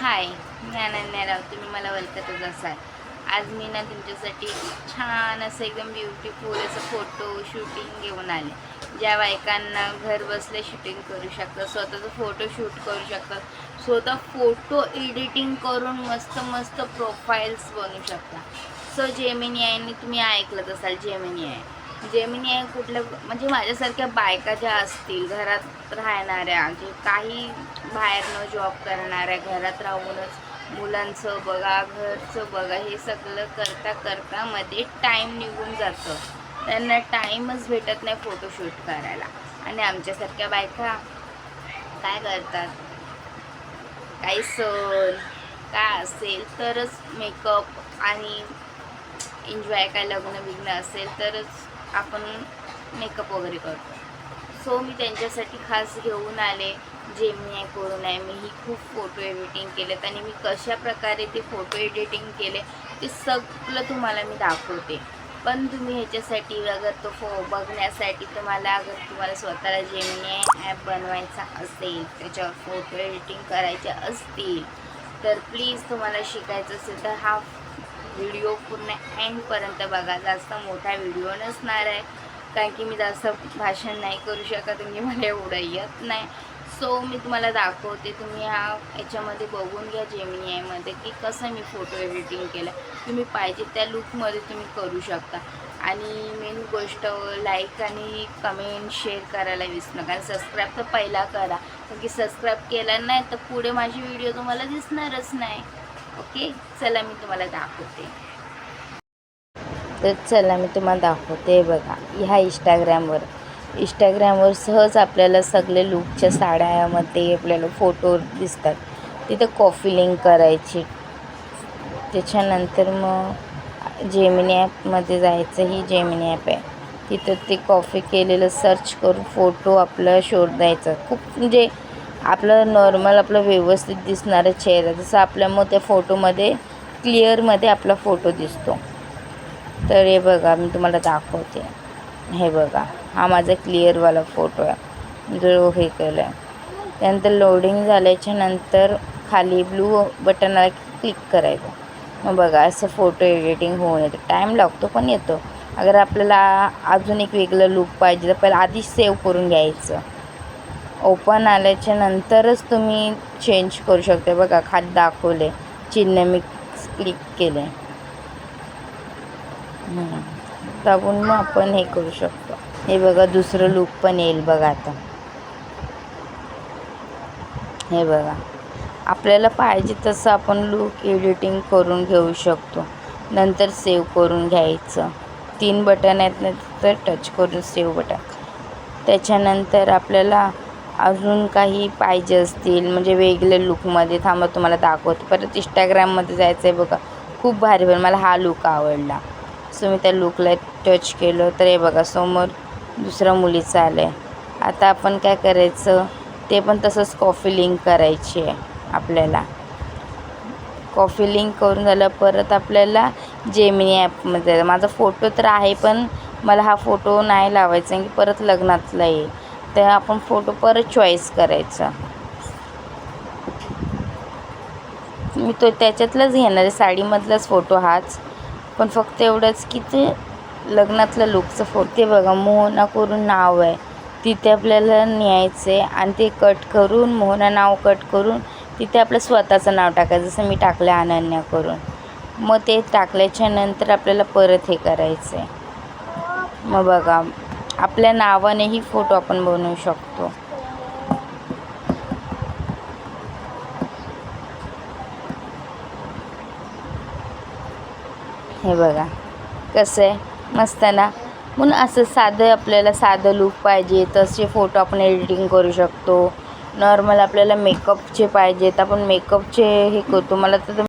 हाय, मी अनन्या राव. तुम्ही मला ओळखतच असाल. आज मी ना तुमच्यासाठी छान असं एकदम ब्युटिफुल असं फोटो शूटिंग घेऊन आले. ज्या बायकांना घर बसल्या शूटिंग करू शकतात, स्वतःचं फोटो शूट करू शकतात, स्वतः फोटो एडिटिंग करून मस्त मस्त प्रोफाईल्स बनवू शकता. सो जेमिनी आयने तुम्ही ऐकलंच असाल. जेमिनी आय कुठलं म्हणजे माझ्यासारख्या बायका ज्या असतील घरात राहणाऱ्या, जे काही बाहेर न जॉब करणाऱ्या, घरात राहूनच मुलांचं बघा, घरचं बघा, हे सगळं करता करता मध्ये टाईम निघून जातं. त्यांना टाईमच भेटत नाही फोटोशूट करायला. आणि आमच्यासारख्या बायका काय करतात, काही सण काय असेल तरच मेकअप आणि एन्जॉय, काय लग्न बिग्न असेल तरच आपण मेकअप वगैरे करतो. सो मी त्यांच्यासाठी खास घेऊन आले. जेमिनी करून आहे मी ही खूप फोटो एडिटिंग केलेत आणि मी कशा प्रकारे ते फोटो एडिटिंग केले ते सगळं तुम्हाला मी दाखवते. पण तुम्ही ह्याच्यासाठी अगर तो बघण्यासाठी तुम्हाला स्वतःला जेमिनी ॲप बनवायचा असेल, त्याच्यावर फोटो एडिटिंग करायचे असतील, तर प्लीज तुम्हाला शिकायचं असेल तर हा व्हिडिओ पूर्ण एंडपर्यंत बघा. जास्त मोठा व्हिडिओ नसणार आहे, कारण की मी जास्त भाषण नाही करू शकत, म्हणजे मला एवढं येत नाही. सो मी तुम्हाला दाखवते. तुम्ही याच्यामध्ये बघून घ्या जेमिनी आयमध्ये की कसं मी फोटो एडिटिंग केलं. तुम्ही पाहिजे त्या लुकमध्ये तुम्ही करू शकता. आणि मेन गोष्ट, लाईक आणि कमेंट शेअर करायला विसरू नका. आणि सबस्क्राईब तर पहिला करा, कारण की सबस्क्राईब केलं नाही तर पुढे माझी व्हिडिओ तुम्हाला दिसणारच नाही. ओके, चला मी तुम्हाला दाखवते. तर चला मी तुम्हाला दाखवते. बघा, ह्या इंस्टाग्रामवर सहज आपल्याला सगळे लुकच्या साड्यामध्ये आपल्याला फोटो दिसतात. तिथं कॉफी लिंक करायची. त्याच्यानंतर मग जेमिनी ॲपमध्ये जायचं. ही जेमिनी ॲप आहे. तिथं ते कॉफी केलेलं सर्च करून फोटो आपलं शोधायचा. खूप म्हणजे आपलं नॉर्मल, आपलं व्यवस्थित दिसणारा चेहरा जसं आपल्या मग त्या फोटोमध्ये क्लिअरमध्ये आपला फोटो दिसतो. तर हे बघा, मी तुम्हाला दाखवते. हे बघा, हा माझा क्लिअरवाला फोटो आहे जो हे केलं आहे. त्यानंतर लोडिंग झाल्याच्या नंतर खाली ब्लू बटनला क्लिक करायचं. मग बघा, असं फोटो एडिटिंग होऊन येतं. टाईम लागतो पण येतो. अगर आपल्याला अजून एक वेगळं लूक पाहिजे तर पहिलं आधीच सेव्ह करून घ्यायचं. ओपन आल्याच्या नंतरच तुम्ही चेंज करू शकता. बघा, खाली दाखवले चिन्ह, मी क्लिक केले दाबून मग आपण हे करू शकतो. हे बघा, दुसरं लूक पण येईल बघा. आता हे बघा, आपल्याला पाहिजे तसं आपण लूक एडिटिंग करून घेऊ शकतो. नंतर सेव्ह करून घ्यायचं. 3 बटन आहेत ना, तर टच करून सेव्ह बटन. त्याच्यानंतर आपल्याला अजून काही पाहिजे असतील म्हणजे वेगळे लूकमध्ये, थांबा तुम्हाला दाखवते. परत इंस्टाग्राममध्ये जायचं आहे. बघा, खूप भारी पण मला हा लूक आवडला. सो मी त्या लूकला टच केलं तर हे बघा, समोर दुसऱ्या मुलीचं आलं आहे. आता आपण काय करायचं, ते पण तसंच कॉफी लिंक करायची आहे आपल्याला. कॉफी लिंक करून झालं परत आपल्याला जेमिनी ॲपमध्ये. माझा फोटो तर आहे पण मला हा फोटो नाही लावायचा की परत लग्नातला येईल, तर आपण फोटो परत चॉईस करायचा. मी तो त्याच्यातलाच घेणार आहे, साडीमधलाच फोटो हाच. पण फक्त एवढंच की ते लग्नातलं लुकचं फोटो. ते बघा, मोहना करून नाव आहे, तिथे आपल्याला न्यायचं आहे. आणि ते कट करून, मोहना नाव कट करून तिथे आपलं स्वतःचं नाव टाकायचं. जसं मी टाकलं अनन्या करून. मग ते टाकल्याच्या नंतर आपल्याला परत हे करायचं आहे. मग बघा, आपल्या नावानेही फोटो आपण बनवू शकतो. हे बघा कसं आहे, मस्त ना. म्हणून असं साधं, आपल्याला साधं लूक पाहिजे तसे फोटो आपण एडिटिंग करू शकतो. नॉर्मल आपल्याला मेकअपचे पाहिजेत, आपण मेकअपचे हे करतो. मला तर